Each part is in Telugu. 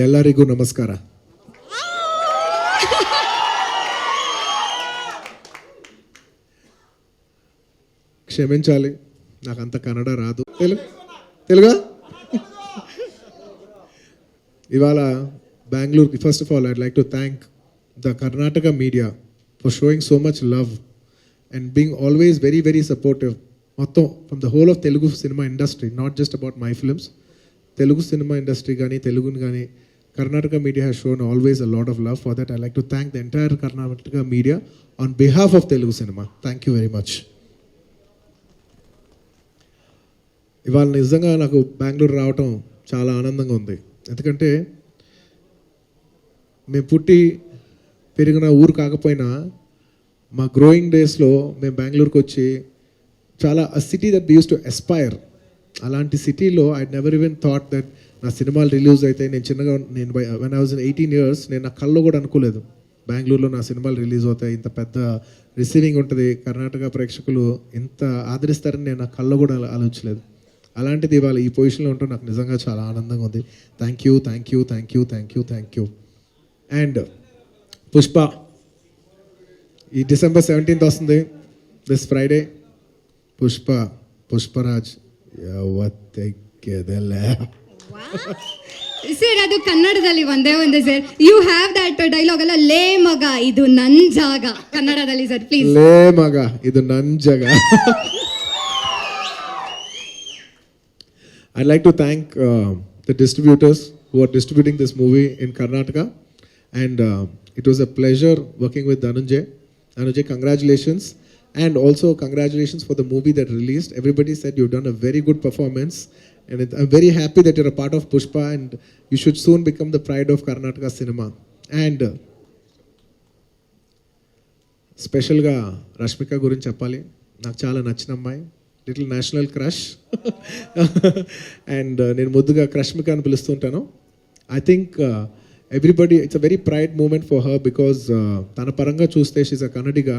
ಎಲ್ಲರಿಗೂ ನಮಸ್ಕಾರ. క్షమించాలి, నాకు అంత కన్నడ రాదు. తెలుగా ఇవాళ బెంగళూరుకి first of all I'd like to thank the Karnataka media for showing so much love and being always very very supportive. మొత్తం from the whole of Telugu cinema industry, not just about my films, Telugu cinema industry కానీ తెలుగుని కానీ Karnataka media has shown always a lot of love. For that, I like to thank the entire Karnataka media on behalf of Telugu cinema. Thank you very much. ఇవాళ నిజంగా నాకు బెంగళూరు రావటం చాలా ఆనందంగా ఉంది. ఎందుకంటే మేము పుట్టి పెరిగిన ఊరు కాకపోయినా మా గ్రోయింగ్ డేస్లో మేము బెంగళూరుకి వచ్చి చాలా a city that we used to aspire. అలాంటి సిటీలో I never even thought that నా సినిమాలు రిలీజ్ అయితే నేను when I was 18 years నేను నా కల్లో కూడా అనుకోలేదు బెంగళూరులో నా సినిమాలు రిలీజ్ అవుతాయి, ఇంత పెద్ద రిసీవింగ్ ఉంటుంది, కర్ణాటక ప్రేక్షకులు ఇంత ఆదరిస్తారని నేను నా కల్లో కూడా ఆలోచించలేదు. అలాంటిది ఇవాళ ఈ పొజిషన్లో ఉంటూ నాకు నిజంగా చాలా ఆనందంగా ఉంది. Thank you thank you thank you thank you thank you. And Pushpa ఈ December 17th వస్తుంది, దిస్ ఫ్రైడే. పుష్పరాజ్ ಯಾವತ್ತೆಗೆದಲ್ಲ ಸರ್, ಅದು ಕನ್ನಡದಲ್ಲಿ ಒಂದೇ sir. You have that dialogue ಅಲ್ಲ, ಲೇ ಮಗ ಇದು ನನ್ ಜಾಗ, ಕನ್ನಡದಲ್ಲಿ ಸರ್ ಪ್ಲೀಸ್. ಲೇ ಮಗ ಇದು ನನ್ ಜಾಗ. I'd like to thank the distributors who are distributing this movie in Karnataka, and it was a pleasure working with Dhananjay. Congratulations. And also congratulations for the movie that released. Everybody said you've done a very good performance, and I'm very happy that you're a part of Pushpa, and you should soon become the pride of Karnataka cinema. And special ga Rashmika gurinchi cheppali. Naaku chaala nachina ammayi, little national crush. And nenu mudduga Rashmika ani pilustuntanu. I think everybody, it's a very pride moment for her because tana paranga chuste she's a Kannadiga.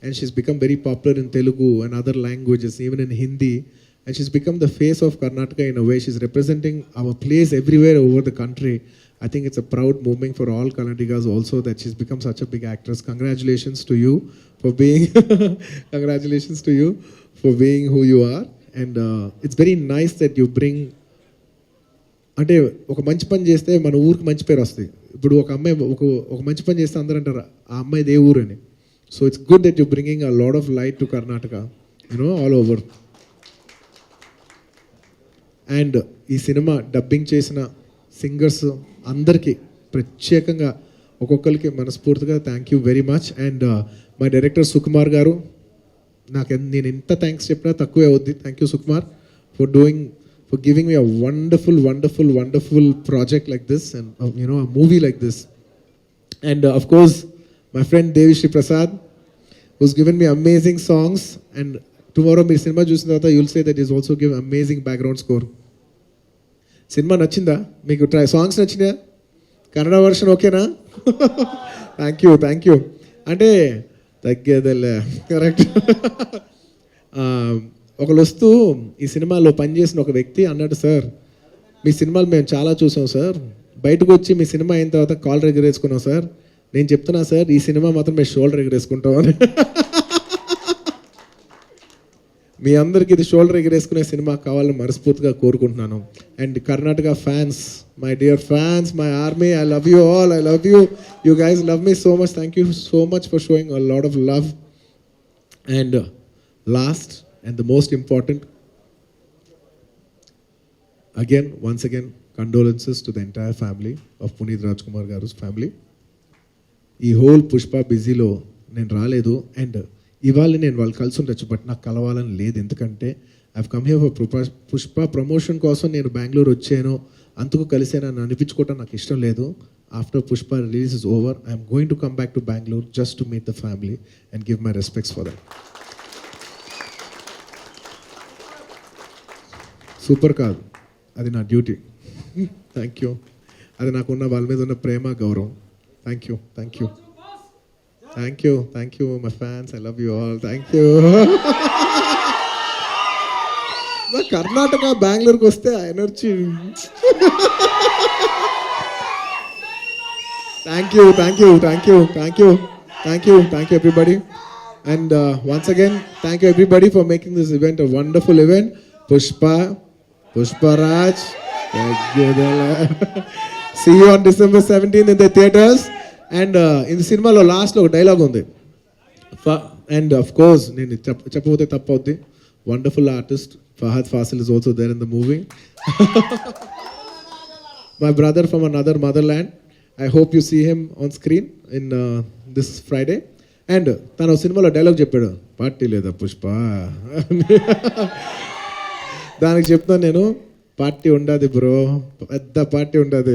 And she's become very popular in Telugu and other languages, even in Hindi. And she's become the face of Karnataka in a way. She's representing our place everywhere over the country. I think it's a proud moment for all Kannadigas also that she's become such a big actress. Congratulations to you for being congratulations to you for being who you are. And it's very nice that you bring, అంటే ఒక మంచి పని చేస్తే మన ఊరికి మంచి పేరు వస్తుంది. ఇప్పుడు ఒక అమ్మాయి ఒక మంచి పని చేస్తే అందరూ అంటారు ఆ అమ్మాయిది ఏ ఊరు అని. So it's good that you're bringing a lot of light to Karnataka, all over. And ఈ సినిమా డబ్బింగ్ చేసిన సింగర్స్ అందరికీ ప్రత్యేకంగా ఒక్కొక్కరికి మనస్ఫూర్తిగా thank you very much. And my director Sukumar గారు, నేను ఎంత థ్యాంక్స్ చెప్పినా తక్కువే అవుద్ది. Thank you Sukumar for giving me a wonderful project like this, and a movie like this. And of course my friend Devishri Prasad, who's given me amazing songs, and tomorrow meer cinema chusina tarvata you'll say that he's also given amazing background score. Cinema nachinda meeku? Try songs nachina? Kannada version okay na? thank you ante taggedale correct. ఒకళ్ళు వస్తూ ఈ సినిమాలో పనిచేసిన ఒక వ్యక్తి అన్నాడు, సార్ మీ సినిమాలు మేము చాలా చూసాం సార్, బయటకు వచ్చి మీ సినిమా అయిన తర్వాత కాలర్ ఎగరేసుకున్నాం సార్. నేను చెప్తున్నా సార్, ఈ సినిమా మాత్రం మేము షోల్డర్ ఎగరేసుకుంటామని. మీ అందరికి ఇది షోల్డర్ ఎగరేసుకునే సినిమా కావాలని మనస్ఫూర్తిగా కోరుకుంటున్నాను. And Karnataka fans, my dear fans, my army, I love you all. I love you. You guys love me so much. Thank you so much for showing a lot of love. And last and the most important, once again condolences to the entire family of Puneeth Rajkumar garu's family. ఈ హోల్ పుష్ప బిజీలో నేను రాలేదు. అండ్ ఇవాళ నేను వాళ్ళు కలిసి ఉండొచ్చు, బట్ నాకు కలవాలని లేదు. ఎందుకంటే I come here for Pushpa promotion కోసం నేను బెంగళూరు వచ్చాను, అందుకు కలిసానని అనిపించుకోవటం నాకు ఇష్టం లేదు. After Pushpa release is over, I'm going to come back to Bengaluru just to meet the family and give my respects for that. Super కాదు, అది నా డ్యూటీ. Thank you. అది నాకున్న వాళ్ళ మీద ఉన్న ప్రేమ, గౌరవం. Thank you my fans. I love you all. Thank you. Karnataka బెంగళూరుకి వస్తే ఆ energy Thank you, everybody. And once again, thank you, everybody, for making this event a wonderful event. Pushpa Raj. Thank you. See you on December 17th in the theaters. And in the cinema, last lo dialogue on the. And of course, Chapote Tapoti, wonderful artist. Fahad Fasil is also there in the movie. My brother from another motherland. I hope you see him on screen in this Friday. And tano cinema dialogue చెప్పాడు పార్టీ లేదా పుష్ప దానికి చెప్తాను నేను పార్టీ ఉండదు బ్రో పెద్ద పార్టీ ఉండదు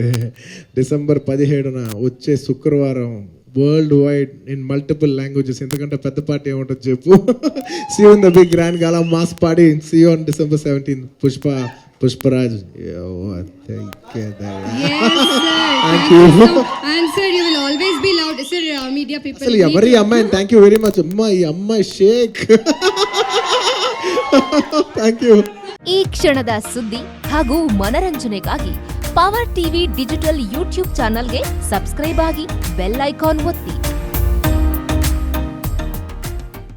డిసెంబర్ 17న వచ్చే శుక్రవారం world wide in multiple languages ఎందుకంటే పెద్ద పార్టీ ఏముంటుంది చెప్పు see you in the big grand gala mass party see you on December 17 Pushparaj. Thank you. And sir, you will always be loud. Sir, media people. అసలు ఎవరి అమ్మాయి థ్యాంక్ యూ వెరీ మచ్ అమ్మా ఈ అమ్మాయి షేక్ థ్యాంక్ యూ. ಈ ಕ್ಷಣದ ಸುದ್ದಿ ಹಾಗೂ ಮನರಂಜನೆಗಾಗಿ ಪವರ್ ಟಿವಿ ಡಿಜಿಟಲ್ ಯೂಟ್ಯೂಬ್ ಚಾನಲ್ಗೆ ಸಬ್ಸ್ಕ್ರೈಬ್ ಆಗಿ ಬೆಲ್ ಐಕಾನ್ ಒತ್ತಿ.